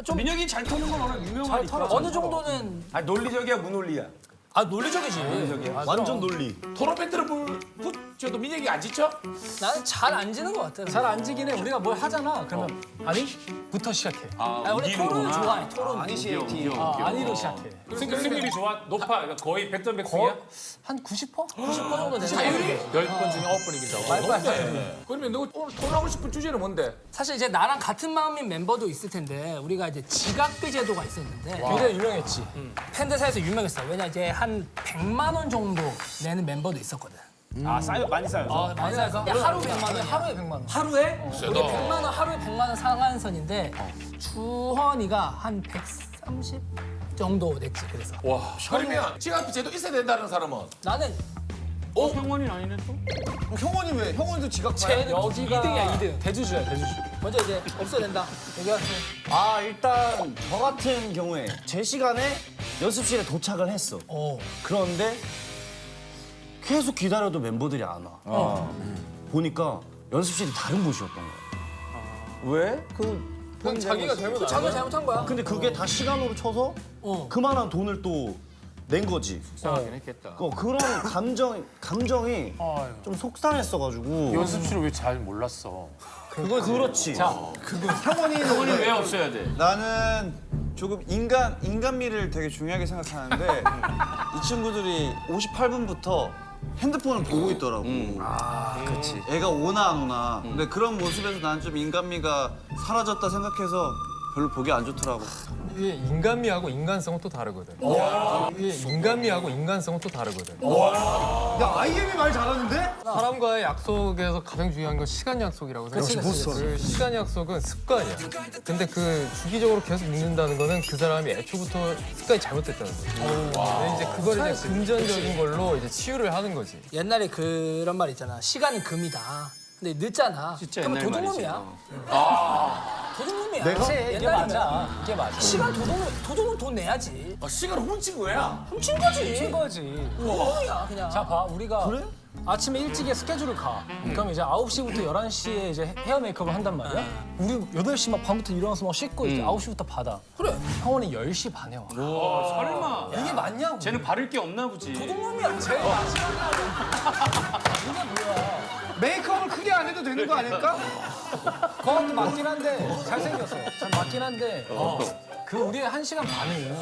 좀 민혁이 잘 터는 건 워낙 유명하니까. 어느 정도는 아 논리적이야 무논리야? 아 논리적이지. 완전 논리. 토론 배틀을 붙여도 민혁이 안 지쳐? 나는 잘 안 지는 것 같아. 잘 안 지긴 해. 우리가 뭘 하잖아. 그러면 아니부터 시작해. 아, 우리 토론을 좋아해. 토론. 아니로 시작해. 승률이 좋아? 높아? 그러니까 거의 100점 100승이야? 한 90%? 90% 정도 되는 자율이? 거 10번 중에 9번 이긴다고? 높네. 그러면 너 오늘 토론하고 싶은 주제는 뭔데? 사실 이제 나랑 같은 마음인 멤버도 있을 텐데 우리가 이제 지각비 제도가 있었는데 굉장히 유명했지. 팬들 사이에서 유명했어. 왜냐 이제 한 100만 원 정도 내는 멤버도 있었거든. 아 많이 쌓여서. 많이 나서 하루 100만 원. 하루에 100만 원. 하루에? 우리 100만 원 하루에 100만 원 상한선인데 주헌이가 한 130 정도 냈지. 그래서 와. 그러면 지각비 제도 있어야 된다는 사람은? 나는 형원이 아니네 또? 형원이 왜? 형원이도 지각 쟤는 여기가 2등이야 2등. 대주주야, 대주주. 먼저 이제 없어야 된다. 얘기하세요. 아 일단 저 같은 경우에 제 시간에 연습실에 도착을 했어. 그런데 계속 기다려도 멤버들이 안 와. 보니까 연습실이 다른 곳이었던 거야. 왜? 그건 자기가 잘못 안 자기가 잘못한 거야. 근데 그게 다 시간으로 쳐서 그만한 돈을 또 낸 거지. 속상하긴 했겠다. 그런 감정이 좀 속상했어가지고. 연습실을 왜 잘 몰랐어? 그렇지. 형원이 왜 없어야 돼? 나는 조금 인간미를 되게 중요하게 생각하는데 이 친구들이 58분부터 핸드폰을 보고 있더라고. 그렇지. 애가 오나 안 오나. 근데 그런 모습에서 나는 좀 인간미가 사라졌다 생각해서 별로 보기 안 좋더라고. 이게 인간미하고 인간성은 또 다르거든. 이게 인간미하고 인간성은 또 다르거든. 야 IM이 말 잘하는데? 사람과의 약속에서 가장 중요한 건 시간 약속이라고 생각해. 그 시간 약속은 습관이야. 근데 그 주기적으로 계속 늦는다는 거는 그 사람이 애초부터 습관이 잘못됐다는 거지. 근데 이제 그걸 이제 금전적인 걸로 이제 치유를 하는 거지. 옛날에 그런 말 있잖아. 시간은 금이다. 근데 늦잖아. 진짜 그러면 옛날 도둑놈이야. 도둑놈이야. 이게 맞아. 이게 맞아. 시간 도둑은 돈 내야지. 시간을 훔친 거야? 훔친 거지. 친 거지. 도둑놈이야 그냥. 자, 봐. 우리가 아침에 일찍에 스케줄을 가. 그럼 이제 9시부터 11시에 이제 헤어 메이크업을 한단 말이야. 우리 8시 막 밤부터 일어나서 막 씻고 이제 9시부터 받아. 그래. 형원이 10시 반에 와. 설마. 이게 맞냐고. 쟤는 바를 게 없나 보지. 도둑놈이야. 제일 메이크업을 크게 안 해도 되는 거 아닐까? 그것도 맞긴 한데 잘생겼어. 참 맞긴 한데 그 우리의 1시간 반을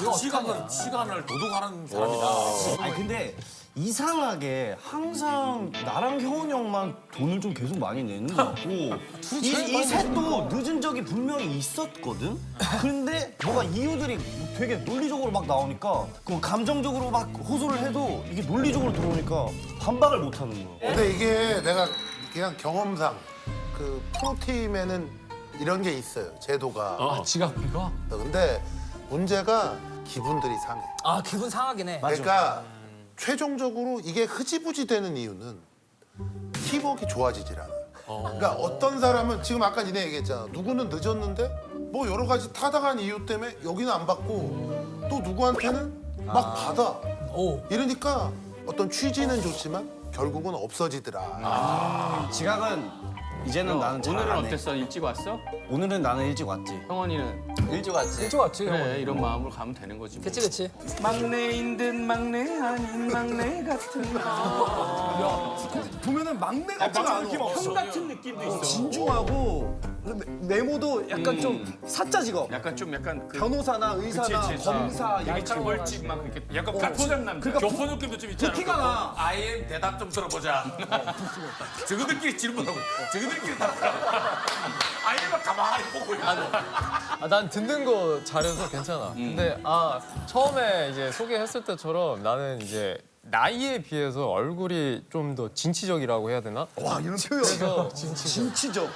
이거 어떡하냐. 시간을 도둑하는 사람이다. 아니 근데 이상하게 항상 나랑 형원 형만 돈을 좀 계속 많이 내는 것 같고 이 셋도 늦은 적이 분명히 있었거든? 근데 뭐가 이유들이 되게 논리적으로 막 나오니까 그 감정적으로 막 호소를 해도 이게 논리적으로 들어오니까 반박을 못 하는 거야. 근데 이게 내가 그냥 경험상 그 프로팀에는 이런 게 있어요. 제도가. 지각비가? 근데 문제가 기분들이 상해. 아 기분 상하긴 해. 그러니까 최종적으로 이게 흐지부지 되는 이유는 팀워크가 좋아지질 않아. 그러니까 어떤 사람은 지금 아까 니네 얘기했잖아. 누구는 늦었는데 뭐 여러 가지 타당한 이유 때문에 여기는 안 받고 또 누구한테는 막 받아. 이러니까 어떤 취지는 좋지만 결국은 없어지더라. 지각은 이제는 나는 잘 오늘은 안 해. 어땠어? 일찍 왔어? 오늘은 나는 일찍 왔지. 형원이는 일찍 왔지. 일찍 왔지 그래 형원이. 이런 마음으로 가면 되는 거지 뭐. 그치. 막내인 듯 막내 아닌 막내 같은 보면은 막내 같지가 않아. 형 같은 느낌도 있어. 진중하고 외모도 약간 좀 사짜 직업. 약간 그 변호사나 의사나 그치. 검사 되게 이런 철벌집 막 이렇게 약간 가포장 남자. 교포 느낌도 좀 있잖아. 티가 나. IM 대답 좀 들어보자. 저거들끼리 질문하고 저거들끼리 답하고. IM은 가만히 보고 있고. 난 듣는 거 잘해서 괜찮아. 근데 처음에 이제 소개했을 때처럼 나는 이제 나이에 비해서 얼굴이 좀 더 진취적이라고 해야 되나? 와 이런 표현. 그래서 진취적.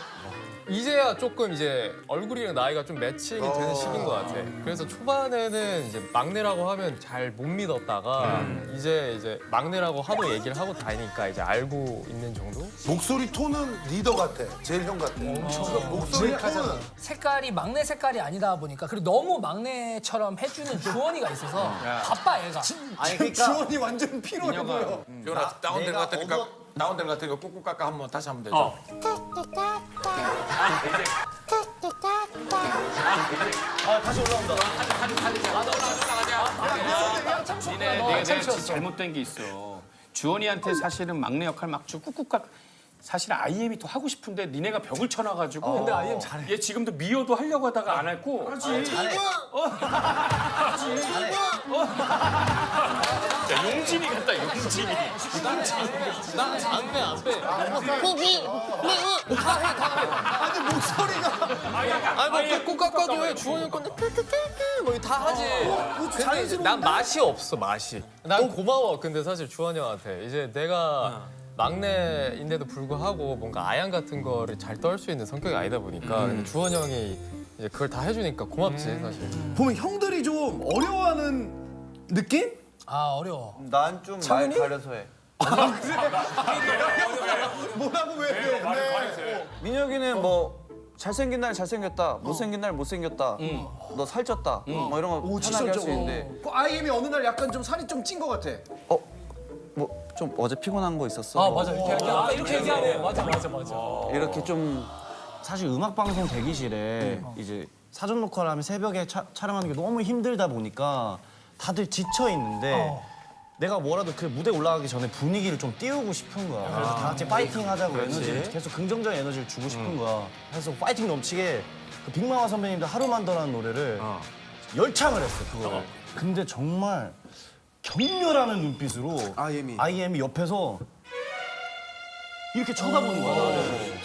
이제야 조금 이제 얼굴이랑 나이가 좀 매칭이 되는 시기인 것 같아. 그래서 초반에는 이제 막내라고 하면 잘 못 믿었다가 이제 막내라고 하도 얘기를 하고 다니니까 이제 알고 있는 정도? 목소리 톤은 리더 같아. 제일 형 같아. 목소리 톤은 색깔이 막내 색깔이 아니다 보니까 그리고 너무 막내처럼 해주는 주원이가 있어서 바빠 얘가. 아니 그러니까 주원이 완전 피로해 보여. 지원아 다운된 것 같으니까 다운된 것 같으니까 꾹꾹 깎아 한번 다시 한번 되죠. 내가 잘못된 게 있어. 주원이한테 사실은 막내 역할 막 주고 꾹꾹 사실 IM이 더 하고 싶은데 니네가 벽을 쳐놔가지고. 근데 IM 잘해. 얘 지금도 미어도 하려고 하다가 안 했고. 그렇지. 잘해. 야, 용진이 같다, 용진이. 난 막내 안 돼. 아니 뭐꼭 깎아도 해. 주원이 형 건데 뭐다 하지. 근데 난 맛이 없어 맛이. 난 고마워. 근데 사실 주원이 형한테 이제 내가 막내인데도 불구하고 뭔가 아양 같은 거를 잘 떨 수 있는 성격이 아니다 보니까 근데 주원이 형이 이제 그걸 다 해주니까 고맙지 사실. 보면 형들이 좀 어려워하는 느낌? 아 어려워. 난 좀 말 가려서 해. 뭐라고 왜? 민혁이는 뭐 잘생긴 날 잘생겼다, 못생긴 날 못생겼다, 너 살쪘다, 뭐 이런 거 편하게 할 수 있는데 IM이 어느 날 약간 좀 살이 좀 찐 것 같아. 뭐 좀 어제 피곤한 거 있었어? 아 맞아 이렇게 얘기하네. 아, 이렇게 얘기하네. 맞아. 이렇게 좀 사실 음악 방송 대기실에 이제 사전 녹화를 하면 새벽에 촬영하는 게 너무 힘들다 보니까 다들 지쳐 있는데 내가 뭐라도 그 무대 올라가기 전에 분위기를 좀 띄우고 싶은 거야. 그래서 다 같이 파이팅 하자고 에너지를 계속 긍정적 에너지를 주고 싶은 거야. 그래서 파이팅 넘치게 그 빅마마 선배님들 하루만 더라는 노래를 열창을 했어 그거. 근데 정말 격렬하는 눈빛으로 IM이 옆에서 이렇게 쳐다보는 거야. 나를.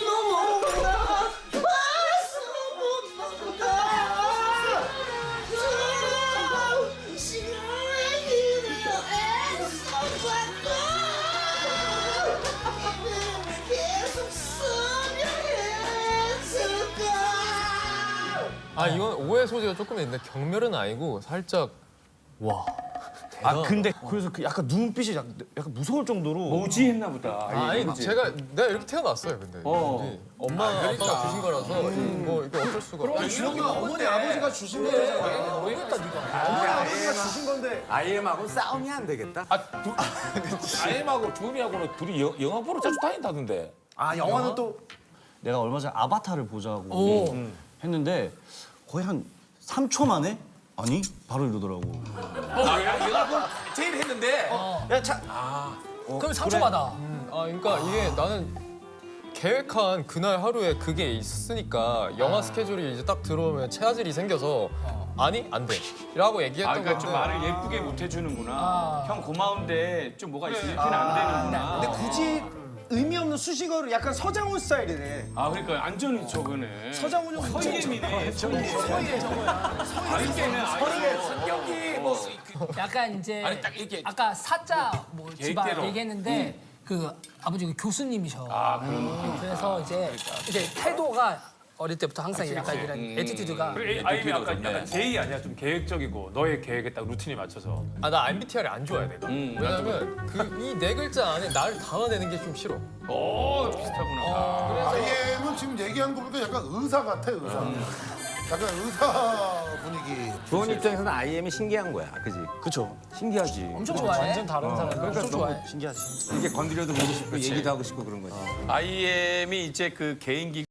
아 이건 오해 소지가 조금 있는데 경멸은 아니고 살짝 와. 아 근데 그래서 그 약간 눈빛이 약간 무서울 정도로 뭐지 했나 보다. 아니 제가 내가 이렇게 태어났어요 근데 엄마 아빠가 주신 거라서 뭐 이거 어쩔 수가 없어. 준혁이가 어머니 아버지가 주신 거잖아. 모르겠다 네가. 어머니 아버지가 주신 건데. IM하고 싸움이 안 되겠다. 아임하고 주은이하고는 둘이 영화 보러 자주 다닌다던데. 아 영화는 또 내가 얼마 전에 아바타를 보자고 했는데 거의 한 3초 만에 아니 바로 이러더라고. 영화 보러 제일 했는데. 그럼 상처받아. 아 그러니까 이게 나는 계획한 그날 하루에 그게 있으니까 영화 스케줄이 이제 딱 들어오면 체화질이 생겨서 아니 안 돼. 라고 얘기했던 그러니까 건데 좀 말을 예쁘게 못 해주는구나. 형 고마운데 좀 뭐가 있어 이렇게는 안 되는구나. 근데 굳이 의미 없는 수식어를 약간 서장훈 스타일이네. 아 그러니까 완전 저거네. 서장훈 형 서예민이네. 성격이 뭐 약간 이제 아니, 딱 이렇게 아까 사자 뭐 집안 계획대로. 얘기했는데 그 아버지가 교수님이셔. 아 그런. 그래서 이제 태도가 어릴 때부터 항상 약간 이런 애티튜드가 아이엠이 약간 제이 아니야 좀 계획적이고 너의 계획에 딱 루틴에 맞춰서. 아 나 MBTI를 안 좋아해 내가. 왜냐면 그 이 네 글자 안에 나를 담아내는 게 좀 싫어. 오 비슷하구나. IM은 지금 얘기한 거 보니까 약간 의사 같아 의사. 약간 의사 분위기. 주원 입장에서는 IM이 신기한 거야, 그지? 그쵸. 신기하지. 엄청 좋아해. 완전 다른 사람. 엄청 좋아해. 신기하지. 이렇게 건드려도 보고 싶고 얘기도 하고 싶고 그런 거지. IM이 이제 그 개인기가